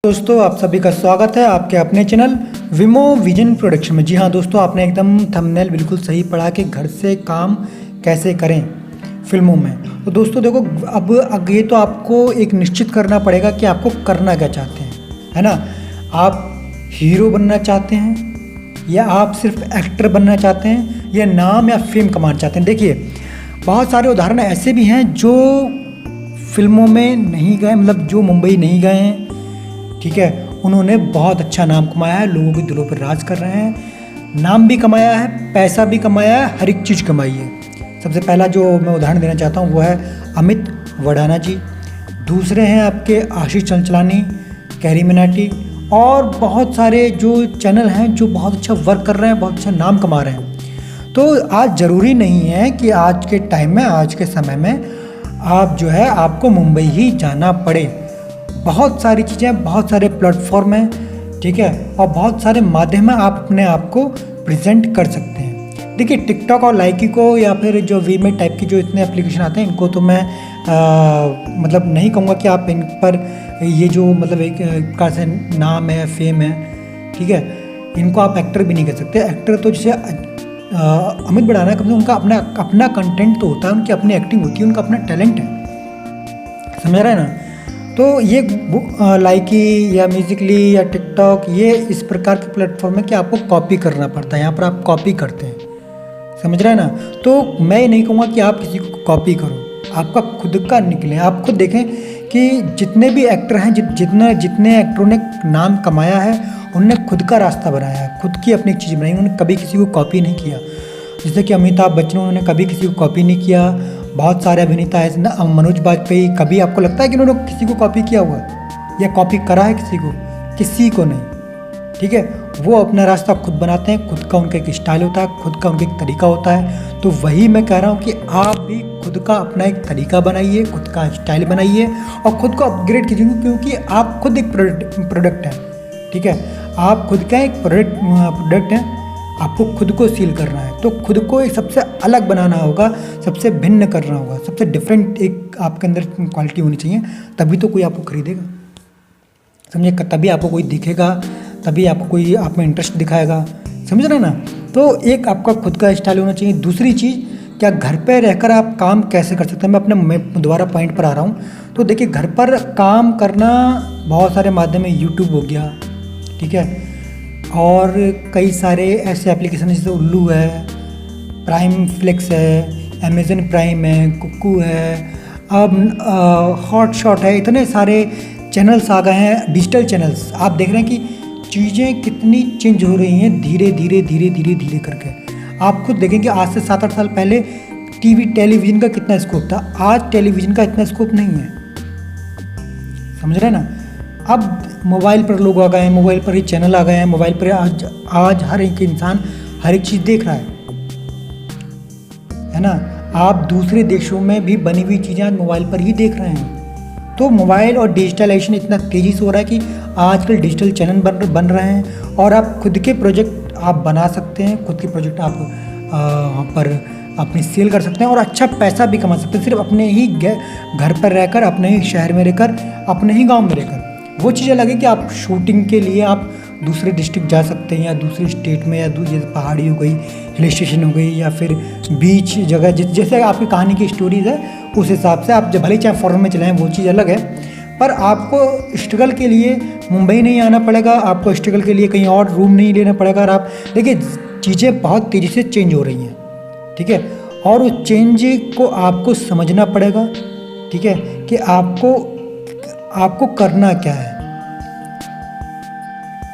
दोस्तों आप सभी का स्वागत है आपके अपने चैनल विमो विजन प्रोडक्शन में। जी हाँ दोस्तों, आपने एकदम थंबनेल बिल्कुल सही पढ़ा कि घर से काम कैसे करें फिल्मों में। तो दोस्तों देखो, अब ये तो आपको एक निश्चित करना पड़ेगा कि आपको करना क्या चाहते हैं, है ना। आप हीरो बनना चाहते हैं या आप सिर्फ एक्टर बनना चाहते हैं या नाम या फेम कमाना चाहते हैं। देखिए, बहुत सारे उदाहरण ऐसे भी हैं जो फिल्मों में नहीं गए, मतलब जो मुंबई नहीं गए हैं, ठीक है, उन्होंने बहुत अच्छा नाम कमाया है, लोगों के दिलों पर राज कर रहे हैं, नाम भी कमाया है, पैसा भी कमाया है, हर एक चीज़ कमाई है। सबसे पहला जो मैं उदाहरण देना चाहता हूँ वो है अमित वडाना जी। दूसरे हैं आपके आशीष चंचलानी, कैरी मिनाटी और बहुत सारे जो चैनल हैं जो बहुत अच्छा वर्क कर रहे हैं, बहुत अच्छा नाम कमा रहे हैं। तो आज ज़रूरी नहीं है कि आज के टाइम में, आज के समय में आप जो है आपको मुंबई ही जाना पड़े। बहुत सारी चीज़ें, बहुत सारे प्लेटफॉर्म हैं, ठीक है, और बहुत सारे माध्यम हैं, आप अपने आप को प्रेजेंट कर सकते हैं। देखिए, टिकटॉक और लाइकी को या फिर जो वीमेट टाइप की जो इतने एप्लीकेशन आते हैं, इनको तो मैं मतलब नहीं कहूँगा कि आप इन पर ये जो मतलब एक प्रकार से नाम है, फेम है, ठीक है, इनको आप एक्टर भी नहीं कर सकते। एक्टर तो जैसे अमित बढ़ाना कम से उनका अपना कंटेंट तो होता है, उनकी अपनी एक्टिंग होती है, उनका अपना टैलेंट है, समझ रहे हैं ना। तो ये लाइकी या म्यूजिकली या टिकटॉक, ये इस प्रकार के प्लेटफॉर्म है कि आपको कॉपी करना पड़ता है, यहाँ पर आप कॉपी करते हैं, समझ रहे हैं ना। तो मैं ये नहीं कहूँगा कि आप किसी को कॉपी करो, आपका खुद का निकले। आप खुद देखें कि जितने भी एक्टर हैं, जितने एक्टरों ने नाम कमाया है, उन्होंने खुद का रास्ता बनाया है, खुद की अपनी चीज़ बनाई, उन्होंने कभी किसी को कॉपी नहीं किया। जैसे कि अमिताभ बच्चन, उन्होंने कभी किसी को कॉपी नहीं किया। बहुत सारे अभिनेता हैं ना, मनोज बाजपेयी, कभी आपको लगता है कि उन्होंने किसी को कॉपी किया हुआ या कॉपी करा है किसी को नहीं, ठीक है। वो अपना रास्ता खुद बनाते हैं, खुद का उनका एक स्टाइल होता है, खुद का उनका एक तरीका होता है। तो वही मैं कह रहा हूँ कि आप भी खुद का अपना एक तरीका बनाइए, खुद का स्टाइल बनाइए और खुद को अपग्रेड कीजिए, क्योंकि आप खुद एक प्रोडक्ट हैं, ठीक है। आप खुद का एक प्रोडक्ट हैं, आपको खुद को सील करना है। तो खुद को एक सबसे अलग बनाना होगा, सबसे भिन्न करना होगा, सबसे डिफरेंट एक आपके अंदर क्वालिटी होनी चाहिए, तभी तो कोई आपको खरीदेगा, समझे, तभी आपको कोई दिखेगा, तभी आपको कोई आप में इंटरेस्ट दिखाएगा, समझ रहे ना। तो एक आपका खुद का स्टाइल होना चाहिए। दूसरी चीज़, क्या घर पे रहकर आप काम कैसे कर सकते हैं। मैं दोबारा पॉइंट पर आ रहा हूँ। तो देखिए, घर पर काम करना बहुत सारे माध्यम है, यूट्यूब हो गया, ठीक है, और कई सारे ऐसे एप्लीकेशन जैसे उल्लू है, प्राइम फ्लिक्स है, अमेज़न प्राइम है, कुकू है, अब हॉटशॉट है, इतने सारे चैनल्स आ गए हैं, डिजिटल चैनल्स। आप देख रहे हैं कि चीज़ें कितनी चेंज हो रही हैं धीरे धीरे करके। आप खुद देखें कि आज से 7-8 साल पहले टेलीविज़न का कितना स्कोप था, आज टेलीविज़न का इतना स्कोप नहीं है, समझ रहे हैं ना। अब मोबाइल पर लोग आ गए हैं, मोबाइल पर ही चैनल आ गए हैं, मोबाइल पर आज हर एक इंसान हर एक चीज़ देख रहा है ना। आप दूसरे देशों में भी बनी हुई चीज़ें आज मोबाइल पर ही देख रहे हैं। तो मोबाइल और डिजिटलाइजेशन इतना तेज़ी से हो रहा है कि आजकल डिजिटल चैनल बन रहे हैं और आप खुद के प्रोजेक्ट आप बना सकते हैं, खुद के प्रोजेक्ट आप वहाँ पर अपनी सेल कर सकते हैं और अच्छा पैसा भी कमा सकते हैं, सिर्फ अपने ही घर पर रहकर, अपने ही शहर में रहकर, अपने ही गाँव में रहकर। वो चीज़ अलग है कि आप शूटिंग के लिए आप दूसरे डिस्ट्रिक्ट जा सकते हैं या दूसरे स्टेट में, या दूसरी पहाड़ी हो गई, हिल स्टेशन हो गई, या फिर बीच जगह, जैसे आपकी कहानी की स्टोरीज़ है उस हिसाब से आप जब भले चाहे फॉरेन में चले जाएँ, वो चीज़ अलग है। पर आपको स्ट्रगल के लिए मुंबई नहीं आना पड़ेगा, आपको स्ट्रगल के लिए कहीं और रूम नहीं लेना पड़ेगा। और आप देखिए, चीज़ें बहुत तेज़ी से चेंज हो रही हैं, ठीक है, और उस चेंज को आपको समझना पड़ेगा, ठीक है, कि आपको करना क्या है।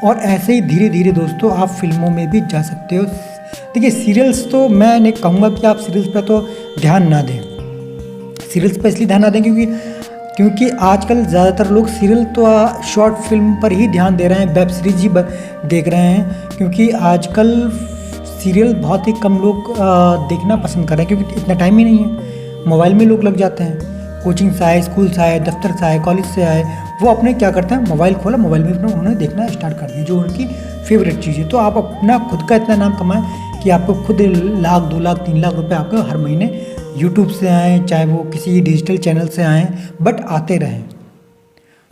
और ऐसे ही धीरे धीरे दोस्तों आप फिल्मों में भी जा सकते हो। देखिए, सीरियल्स तो मैं नहीं कहूँगा कि आप सीरियल्स पर तो ध्यान ना दें। सीरियल्स पर इसलिए ध्यान ना दें क्योंकि आजकल ज़्यादातर लोग सीरियल तो शॉर्ट फिल्म पर ही ध्यान दे रहे हैं, वेब सीरीज ही देख रहे हैं, क्योंकि आजकल सीरियल बहुत ही कम लोग देखना पसंद कर रहे हैं, क्योंकि इतना टाइम ही नहीं है। मोबाइल में लोग लग जाते हैं, कोचिंग से आए, स्कूल से आए, दफ्तर से आए, कॉलेज से आए, वो अपने क्या करते हैं, मोबाइल खोला, मोबाइल में उन्होंने देखना स्टार्ट कर दिया जो उनकी फेवरेट चीज़ है। तो आप अपना खुद का इतना नाम कमाएं कि आपको खुद 1 लाख 2 लाख 3 लाख रुपए आपको हर महीने यूट्यूब से आएँ, चाहे वो किसी डिजिटल चैनल से आएँ, बट आते रहें।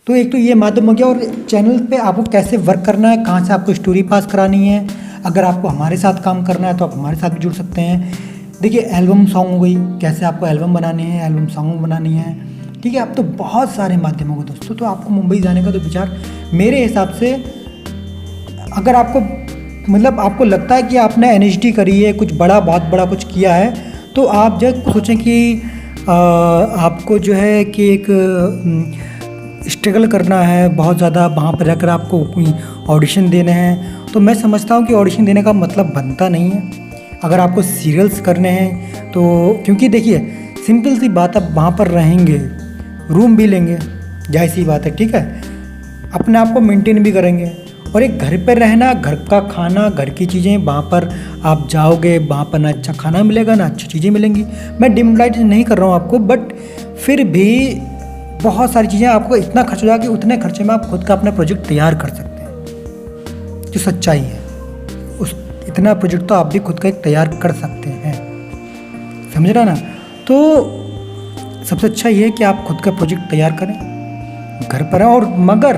तो एक तो ये माध्यम हो गया, और चैनल पे आपको कैसे वर्क करना है, कहाँ से आपको स्टोरी पास करानी है। अगर आपको हमारे साथ काम करना है तो आप हमारे साथ भी जुड़ सकते हैं। देखिए एल्बम सॉन्ग हो गई, कैसे आपको एल्बम बनानी है, एल्बम सॉन्ग बनानी है, ठीक है। अब तो बहुत सारे माध्यम हो गए दोस्तों। तो आपको मुंबई जाने का तो विचार मेरे हिसाब से, अगर आपको मतलब आपको लगता है कि आपने NHD करी है, कुछ बड़ा, बहुत बड़ा कुछ किया है, तो आप जब सोचें कि आपको जो है कि एक स्ट्रगल करना है बहुत ज़्यादा, वहाँ पर जाकर आपको ऑडिशन देने हैं, तो मैं समझता हूँ कि ऑडिशन देने का मतलब बनता नहीं है। अगर आपको सीरियल्स करने हैं तो, क्योंकि देखिए सिंपल सी बात, आप वहाँ पर रहेंगे, रूम भी लेंगे, जाहिर सी बात है, ठीक है, अपने आप को मेंटेन भी करेंगे, और एक घर पर रहना, घर का खाना, घर की चीज़ें, वहाँ पर आप जाओगे, वहाँ पर ना अच्छा खाना मिलेगा ना अच्छी चीज़ें मिलेंगी। मैं डिमोटिवेट नहीं कर रहा हूँ आपको, बट फिर भी बहुत सारी चीज़ें आपको इतना खर्च हो जाएगा कि उतने खर्चे में आप खुद का अपना प्रोजेक्ट तैयार कर सकते हैं, जो सच्चाई है। उस इतना प्रोजेक्ट तो आप भी खुद का एक तैयार कर सकते हैं, समझ रहे ना। तो सबसे अच्छा ये है कि आप खुद का प्रोजेक्ट तैयार करें, घर पर हैं, और मगर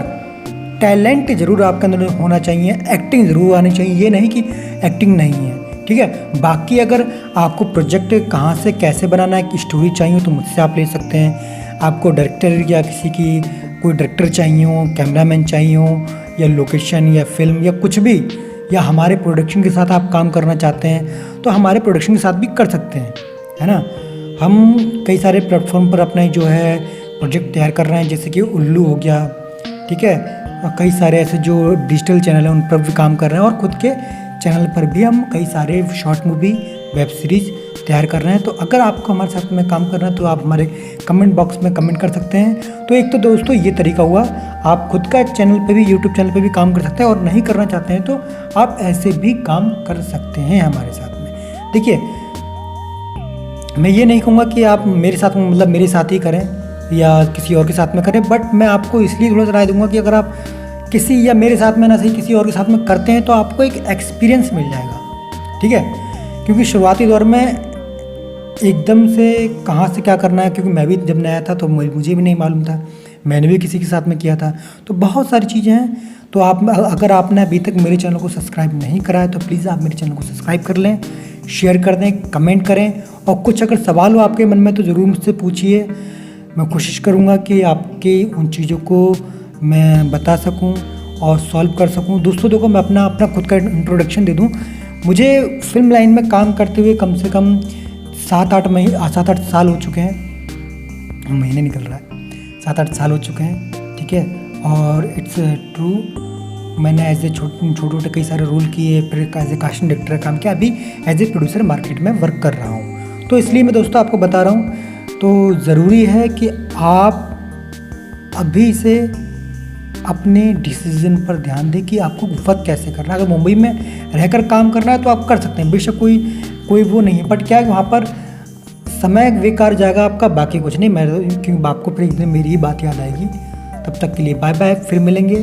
टैलेंट ज़रूर आपके अंदर होना चाहिए, एक्टिंग ज़रूर आनी चाहिए। ये नहीं कि एक्टिंग नहीं है, ठीक है। बाकी अगर आपको प्रोजेक्ट कहाँ से कैसे बनाना है, कि स्टोरी चाहिए तो मुझसे आप ले सकते हैं। आपको डायरेक्टर या किसी की कोई डायरेक्टर चाहिए हो, कैमरामैन चाहिए हो, या लोकेशन या फिल्म या कुछ भी, या हमारे प्रोडक्शन के साथ आप काम करना चाहते हैं तो हमारे प्रोडक्शन के साथ भी कर सकते हैं, है ना। हम कई सारे प्लेटफॉर्म पर अपना जो है प्रोजेक्ट तैयार कर रहे हैं, जैसे कि उल्लू हो गया, ठीक है, और कई सारे ऐसे जो डिजिटल चैनल हैं उन पर भी काम कर रहे हैं, और खुद के चैनल पर भी हम कई सारे शॉर्ट मूवी, वेब सीरीज़ तैयार कर रहे हैं। तो अगर आपको हमारे साथ में काम करना है तो आप हमारे कमेंट बॉक्स में कमेंट कर सकते हैं। तो एक तो दोस्तों ये तरीका हुआ, आप खुद का चैनल पे भी, यूट्यूब चैनल पे भी काम कर सकते हैं, और नहीं करना चाहते हैं तो आप ऐसे भी काम कर सकते हैं हमारे साथ में। देखिए मैं ये नहीं कहूँगा कि आप मेरे साथ में, मतलब मेरे साथ ही करें या किसी और के साथ में करें, बट मैं आपको इसलिए थोड़ा सा राय दूंगा कि अगर आप किसी, या मेरे साथ में ना सही, किसी और के साथ में करते हैं तो आपको एक एक्सपीरियंस मिल जाएगा, ठीक है। क्योंकि शुरुआती दौर में एकदम से कहाँ से क्या करना है, क्योंकि मैं भी जब नया था तो मुझे भी नहीं मालूम था, मैंने भी किसी के साथ में किया था, तो बहुत सारी चीज़ें हैं। तो आप, अगर आपने अभी तक मेरे चैनल को सब्सक्राइब नहीं करा है तो प्लीज़ आप मेरे चैनल को सब्सक्राइब कर लें, शेयर कर दें, कमेंट करें, और कुछ अगर सवाल हो आपके मन में तो ज़रूर मुझसे पूछिए। मैं कोशिश करूँगा कि आपकी उन चीज़ों को मैं बता सकूँ और सॉल्व कर सकूँ। दोस्तों देखो, मैं अपना खुद का इंट्रोडक्शन दे दूँ। मुझे फिल्म लाइन में काम करते हुए कम से कम 7-8 साल हो चुके हैं, महीने निकल रहा है, 7-8 साल हो चुके हैं, ठीक है। और इट्स ट्रू, मैंने एज ए छोटे कई सारे रोल किए, फिर एज ए कास्टिंग डायरेक्टर काम किया, अभी एज ए प्रोड्यूसर मार्केट में वर्क कर रहा हूँ। तो इसलिए मैं दोस्तों आपको बता रहा हूँ, तो ज़रूरी है कि आप अभी से अपने डिसीजन पर ध्यान दें कि आपको वर्क कैसे करना है। अगर मुंबई में रहकर काम करना है तो आप कर सकते हैं, बेशक कोई वो नहीं है, बट क्या है वहाँ पर समय बेकार जाएगा आपका, बाकी कुछ नहीं। मैं क्योंकि आपको फिर एक दिन मेरी ही बात याद आएगी। तब तक के लिए बाय बाय, फिर मिलेंगे।